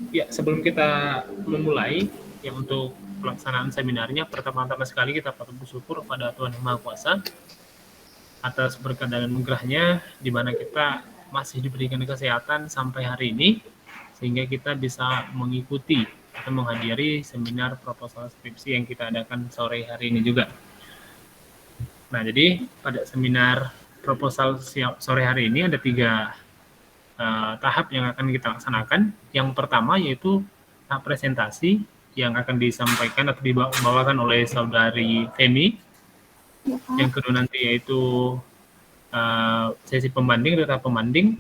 Ya, sebelum kita memulai yang untuk pelaksanaan seminarnya, pertama-tama sekali kita patut bersyukur kepada Tuhan Yang Maha Kuasa atas berkat dan anugerahnya di mana kita masih diberikan kesehatan sampai hari ini sehingga kita bisa mengikuti atau menghadiri seminar proposal skripsi yang kita adakan sore hari ini juga. Nah, jadi pada seminar proposal sore hari ini ada 3 tahap yang akan kita laksanakan. Yang pertama yaitu tahap presentasi yang akan disampaikan atau dibawakan oleh saudari Femi. Yang kedua nanti yaitu sesi pembanding atau tahap pembanding.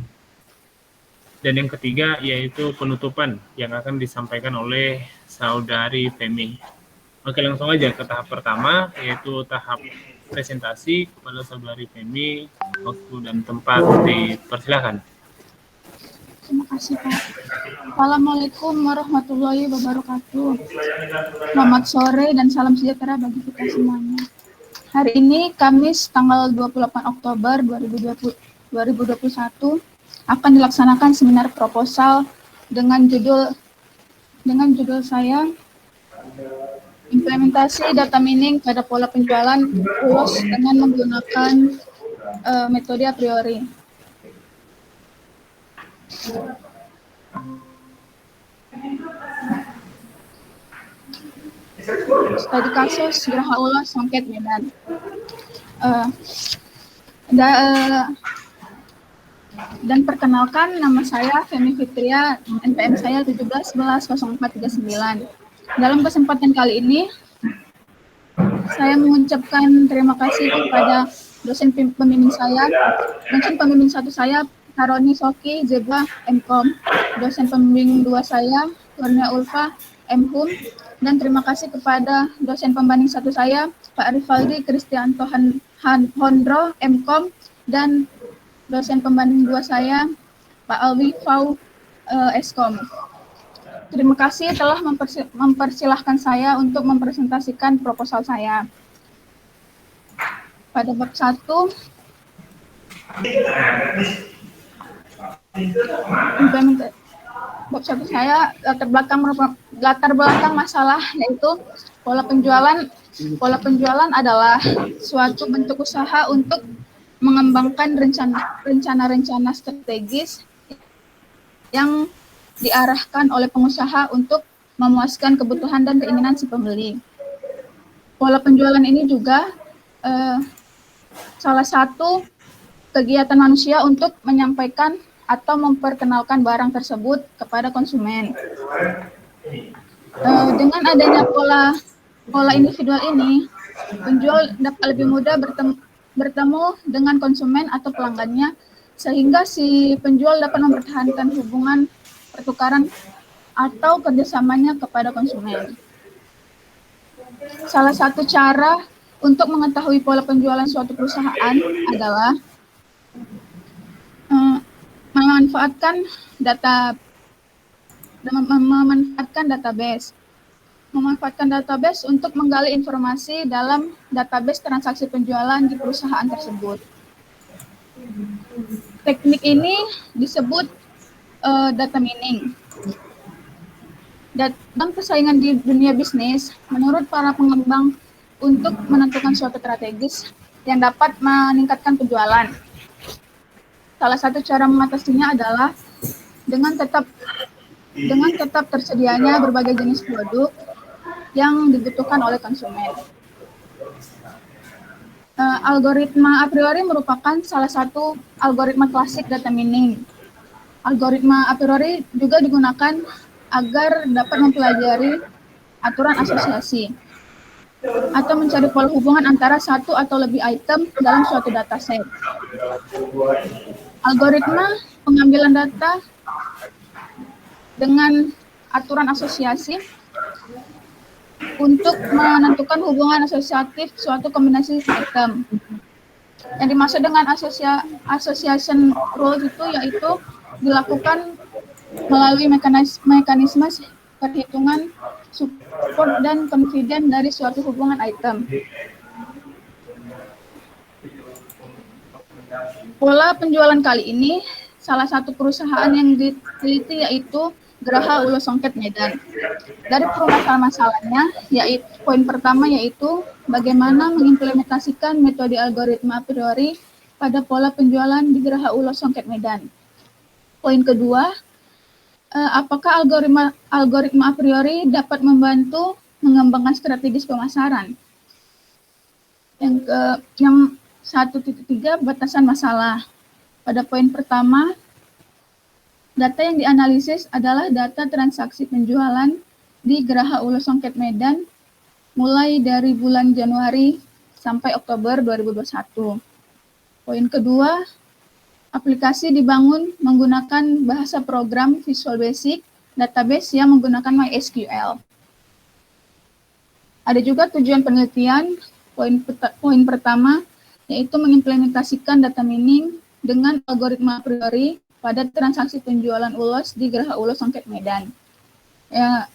Dan yang ketiga yaitu penutupan yang akan disampaikan oleh saudari Femi. Oke, langsung aja ke tahap pertama yaitu tahap presentasi. Kepada saudari Femi, waktu dan tempat dipersilakan. Terima kasih, Pak. Assalamualaikum warahmatullahi wabarakatuh. Selamat sore dan salam sejahtera bagi kita semuanya. Hari ini Kamis tanggal 28 Oktober 2021 akan dilaksanakan seminar proposal dengan judul saya implementasi data mining pada pola penjualan ulos dengan menggunakan metode a priori. Studi kasus Geraha Ulos Songket Medan. Dan perkenalkan, nama saya Femi Fitria, NPM saya 17110439. Dalam kesempatan kali ini, saya mengucapkan terima kasih kepada dosen pembimbing saya, dosen pembimbing 1 saya, Karoni Soki Zebra MKOM, dosen pembimbing 2 saya, Kurnia Ulfa MHUM, dan terima kasih kepada dosen pembanding 1 saya, Pak Rivaldi Kristianto Hondro MKOM, dan dosen pembanding 2 saya, Pak Alwi Fau Eskom. Terima kasih telah mempersilahkan saya untuk mempresentasikan proposal saya. Pada bab 1, bab 1 saya latar belakang masalah, yaitu pola penjualan adalah suatu bentuk usaha untuk mengembangkan rencana-rencana strategis yang diarahkan oleh pengusaha untuk memuaskan kebutuhan dan keinginan si pembeli. Pola penjualan ini juga salah satu kegiatan manusia untuk menyampaikan atau memperkenalkan barang tersebut kepada konsumen. Dengan adanya pola individual ini, penjual dapat lebih mudah bertemu dengan konsumen atau pelanggannya, sehingga si penjual dapat mempertahankan hubungan pertukaran atau kerjasamanya kepada konsumen. Salah satu cara untuk mengetahui pola penjualan suatu perusahaan adalah memanfaatkan database untuk menggali informasi dalam database transaksi penjualan di perusahaan tersebut. Teknik ini disebut data mining. Dalam persaingan di dunia bisnis, menurut para pengembang, untuk menentukan suatu strategis yang dapat meningkatkan penjualan, salah satu cara mengatasinya adalah dengan tetap tersedianya berbagai jenis produk yang dibutuhkan oleh konsumen. Algoritma a priori merupakan salah satu algoritma klasik data mining. Algoritma a priori juga digunakan agar dapat mempelajari aturan asosiasi atau mencari pola hubungan antara satu atau lebih item dalam suatu dataset. Algoritma pengambilan data dengan aturan asosiasi untuk menentukan hubungan asosiatif suatu kombinasi item. Yang dimaksud dengan association rules itu yaitu dilakukan melalui mekanisme perhitungan support dan confident dari suatu hubungan item. Pola penjualan kali ini, salah satu perusahaan yang diteliti yaitu Geraha Ulos Songket Medan. Dari permasalahan-masalahnya, yaitu poin pertama yaitu bagaimana mengimplementasikan metode algoritma a priori pada pola penjualan di Geraha Ulos Songket Medan. Poin kedua, apakah algoritma a priori dapat membantu mengembangkan strategis pemasaran? Yang 1.3 batasan masalah. Pada poin pertama, data yang dianalisis adalah data transaksi penjualan di Geraha Ulos Songket Medan mulai dari bulan Januari sampai Oktober 2021. Poin kedua, aplikasi dibangun menggunakan bahasa program Visual Basic database yang menggunakan MySQL. Ada juga tujuan penelitian. Poin pertama yaitu mengimplementasikan data mining dengan algoritma a priori pada transaksi penjualan ulos di Geraha Ulos Songket Medan.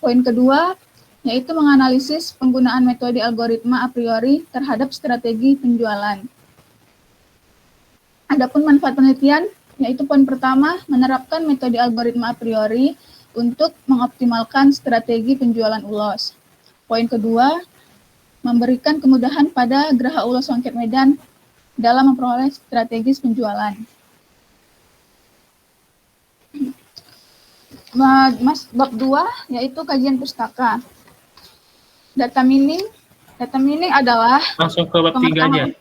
Poin kedua yaitu menganalisis penggunaan metode algoritma a priori terhadap strategi penjualan. Adapun manfaat penelitian yaitu poin pertama menerapkan metode algoritma a priori untuk mengoptimalkan strategi penjualan ulos. Poin kedua, memberikan kemudahan pada Geraha Ulos Songket Medan dalam memperoleh strategis penjualan. Bab 2 yaitu kajian pustaka. Data mining adalah Langsung ke bab 3 aja.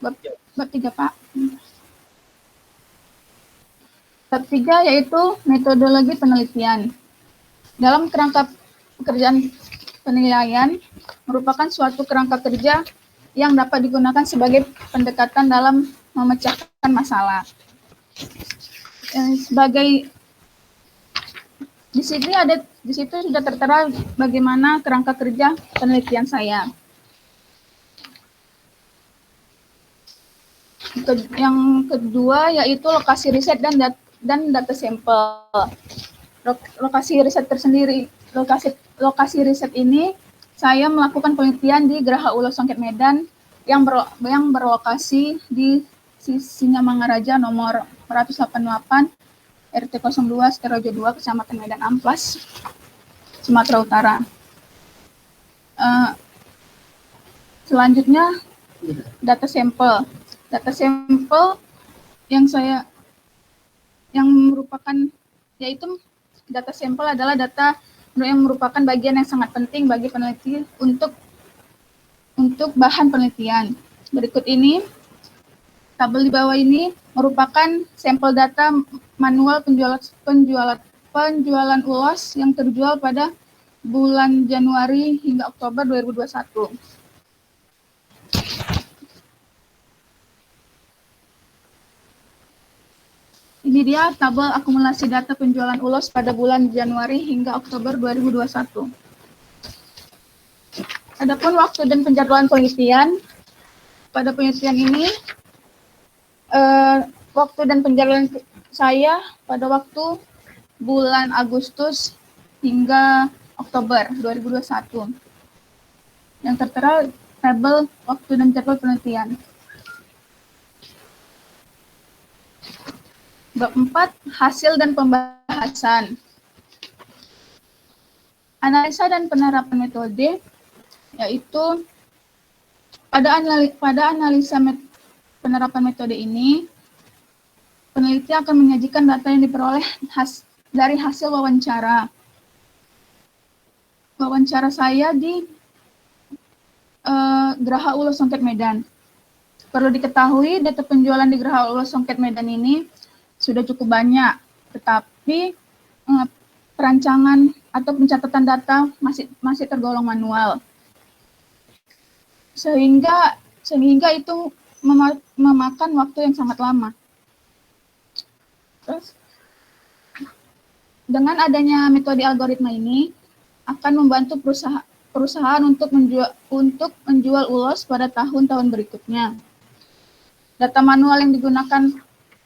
Bab 3, Pak. Bab 3 yaitu metodologi penelitian. Dalam kerangka pekerjaan penilaian merupakan suatu kerangka kerja yang dapat digunakan sebagai pendekatan dalam memecahkan masalah. Di situ sudah tertera bagaimana kerangka kerja penelitian saya. Yang kedua yaitu lokasi riset dan data sampel. Lokasi riset tersendiri. Lokasi riset ini saya melakukan penelitian di Geraha Ulos Songket Medan yang berlokasi di Singamangaraja nomor 188 RT 02 Seterojo 2 Kecamatan Medan Amplas, Sumatera Utara. Selanjutnya data sampel. Data sampel yang merupakan yaitu data sampel adalah data yang merupakan bagian yang sangat penting bagi peneliti untuk bahan penelitian. Berikut ini, tabel di bawah ini merupakan sampel data manual penjualan ulos yang terjual pada bulan Januari hingga Oktober 2021. Ini dia tabel akumulasi data penjualan ulos pada bulan Januari hingga Oktober 2021. Adapun waktu dan penjadwalan penelitian, pada penelitian ini, waktu dan penjadwalan saya pada waktu bulan Agustus hingga Oktober 2021. Yang tertera tabel waktu dan jadwal penelitian. Bab 4, hasil dan pembahasan. Analisa dan penerapan metode, yaitu pada analisa penerapan metode ini, peneliti akan menyajikan data yang diperoleh dari hasil wawancara. Wawancara saya di Geraha Ulos Songket Medan. Perlu diketahui, data penjualan di Geraha Ulos Songket Medan ini sudah cukup banyak, tetapi perancangan atau pencatatan data masih tergolong manual, sehingga itu memakan waktu yang sangat lama. Terus, dengan adanya metode algoritma ini akan membantu perusahaan untuk menjual ulos pada tahun-tahun berikutnya. Data manual yang digunakan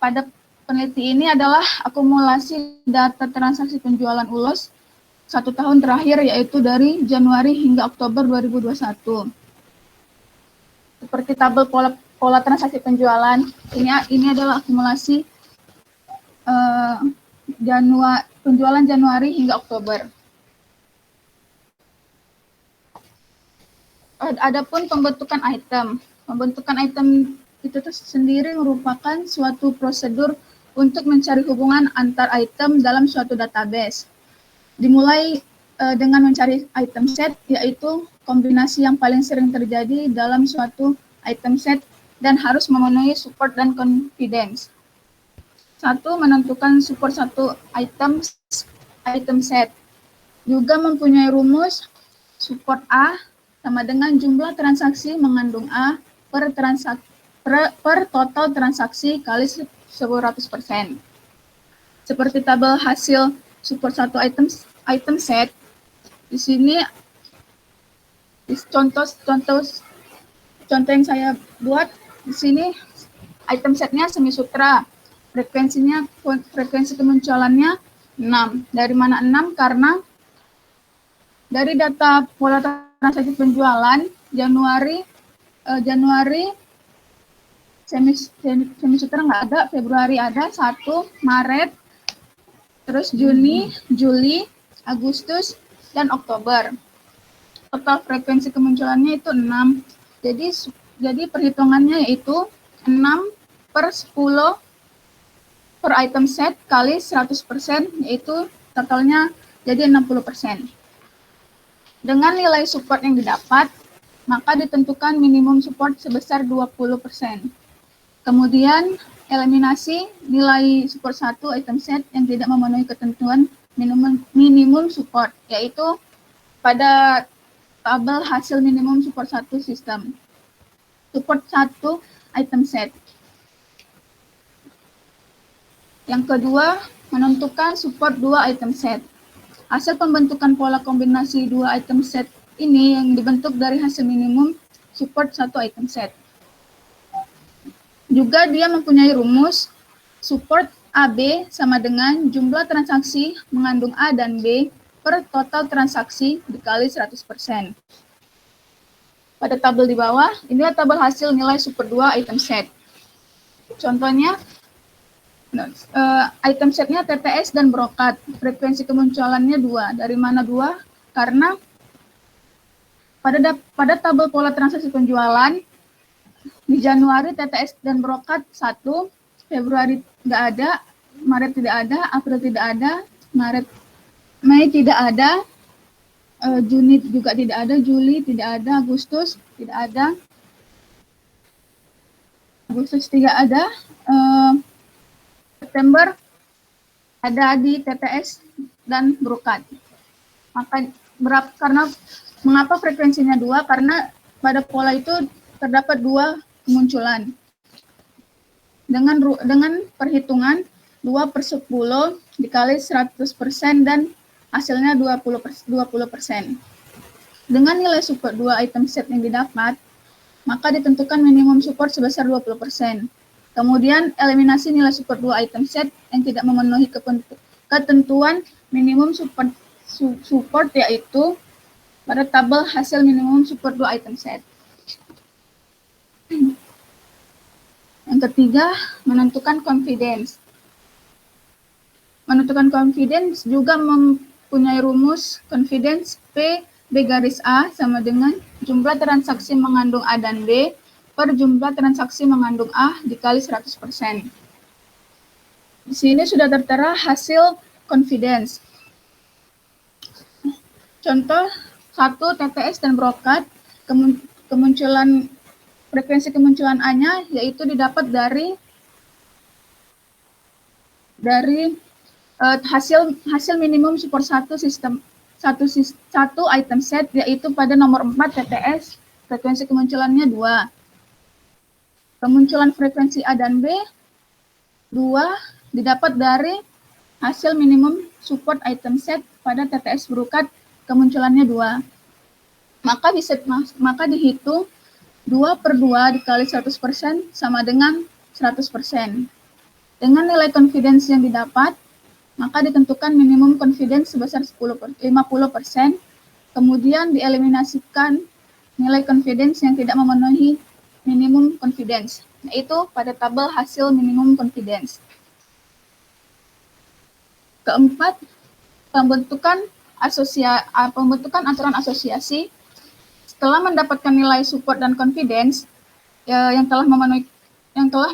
pada peneliti ini adalah akumulasi data transaksi penjualan ulos 1 tahun terakhir, yaitu dari Januari hingga Oktober 2021. Seperti tabel pola transaksi penjualan, ini adalah akumulasi penjualan Januari hingga Oktober. Adapun pembentukan item. Pembentukan item itu sendiri merupakan suatu prosedur untuk mencari hubungan antar item dalam suatu database. Dimulai dengan mencari item set, yaitu kombinasi yang paling sering terjadi dalam suatu item set dan harus memenuhi support dan confidence. 1. Menentukan support satu item set. Juga mempunyai rumus support A sama dengan jumlah transaksi mengandung A per total transaksi kali 100%. Seperti tabel hasil support satu item set, di sini contoh yang saya buat di sini item setnya semi sutra, frekuensi kemunculannya 6. Dari mana 6? Karena dari data pola transaksi penjualan Januari semi sutra nggak ada, Februari ada 1, Maret, terus Juni, Juli, Agustus, dan Oktober. Total frekuensi kemunculannya itu 6. Jadi perhitungannya yaitu 6 per 10 per item set kali 100%, yaitu totalnya jadi 60%. Dengan nilai support yang didapat, maka ditentukan minimum support sebesar 20%. Kemudian eliminasi nilai support 1 item set yang tidak memenuhi ketentuan minimum support, yaitu pada tabel hasil minimum support 1 sistem. Support 1 item set. Yang kedua, menentukan support 2 item set. Hasil pembentukan pola kombinasi 2 item set ini yang dibentuk dari hasil minimum support 1 item set. Juga dia mempunyai rumus support AB sama dengan jumlah transaksi mengandung A dan B per total transaksi dikali 100%. Pada tabel di bawah, inilah tabel hasil nilai support 2 item set. Contohnya, item setnya TTS dan brokat, frekuensi kemunculannya 2. Dari mana 2? Karena pada tabel pola transaksi penjualan, di Januari TTS dan brokat 1, Februari tidak ada, Maret tidak ada, April tidak ada, Mei tidak ada, Juni juga tidak ada, Juli tidak ada, Agustus tidak ada, September ada di TTS dan brokat. Mengapa frekuensinya 2? Karena pada pola itu terdapat 2 kemunculan. Dengan perhitungan 2 per 10 dikali 100% dan hasilnya 20%. Dengan nilai support 2 item set yang didapat, maka ditentukan minimum support sebesar 20%. Kemudian eliminasi nilai support 2 item set yang tidak memenuhi ketentuan minimum support yaitu pada tabel hasil minimum support 2 item set. Yang ketiga, menentukan confidence. Menentukan confidence juga mempunyai rumus confidence P B garis A sama dengan jumlah transaksi mengandung A dan B per jumlah transaksi mengandung A dikali 100%. Di sini sudah tertera hasil confidence. Contoh 1 TTS dan brokat, frekuensi kemunculan A-nya yaitu didapat dari hasil minimum support 1 sistem satu item set, yaitu pada nomor 4 TTS frekuensi kemunculannya 2. Kemunculan frekuensi A dan B 2 didapat dari hasil minimum support item set pada TTS brokat kemunculannya 2. Maka dihitung 2 per 2 dikali 100% sama dengan 100%. Dengan nilai confidence yang didapat, maka ditentukan minimum confidence sebesar 50%, kemudian dieliminasikan nilai confidence yang tidak memenuhi minimum confidence, yaitu pada tabel hasil minimum confidence. Keempat, pembentukan aturan asosiasi setelah mendapatkan nilai support dan confidence yang telah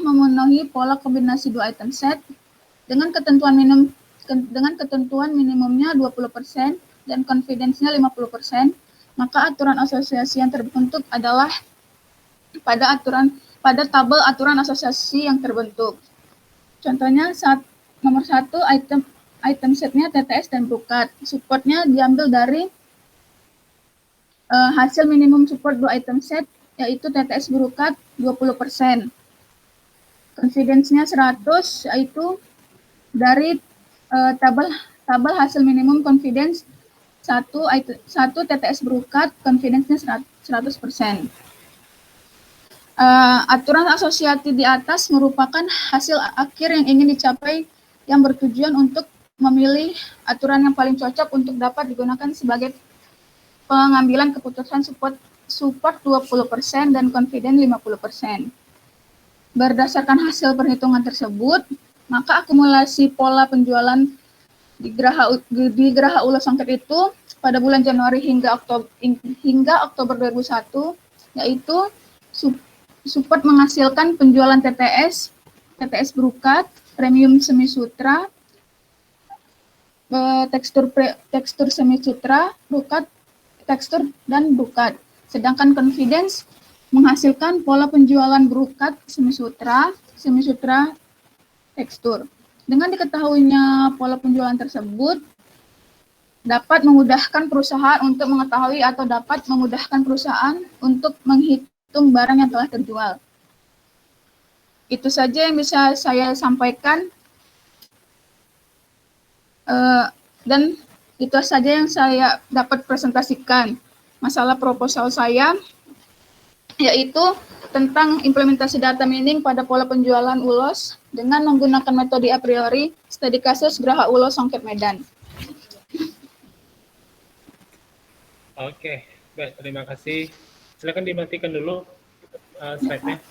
memenuhi pola kombinasi dua item set dengan ketentuan minimumnya 20% dan confidence-nya 50%, maka aturan asosiasi yang terbentuk adalah pada tabel aturan asosiasi yang terbentuk. Contohnya nomor 1 item setnya TTS dan Brukat. Supportnya diambil dari hasil minimum support 2 item set, yaitu TTS Brukat 20%. Confidence-nya 100, yaitu dari tabel hasil minimum confidence 1 TTS Brukat, confidence-nya 100%. Aturan asosiasi di atas merupakan hasil akhir yang ingin dicapai yang bertujuan untuk memilih aturan yang paling cocok untuk dapat digunakan sebagai pengambilan keputusan support 20% dan confidence 50%. Berdasarkan hasil perhitungan tersebut, maka akumulasi pola penjualan di Geraha Ulo Songket itu pada bulan Januari hingga Oktober 2001, yaitu support menghasilkan penjualan TTS Brukat, premium semi sutra, tekstur semi sutra, Brukat, tekstur dan Brukat. Sedangkan confidence menghasilkan pola penjualan Brukat semi sutra, tekstur. Dengan diketahuinya pola penjualan tersebut, dapat memudahkan perusahaan untuk mengetahui atau dapat memudahkan perusahaan untuk menghitung barang yang telah terjual. Itu saja yang bisa saya sampaikan, dan itu saja yang saya dapat presentasikan. Masalah proposal saya yaitu tentang implementasi data mining pada pola penjualan ulos dengan menggunakan metode a priori studi kasus Geraha Ulo Songket Medan. Oke, baik, terima kasih. Silakan dimatikan dulu slide-nya.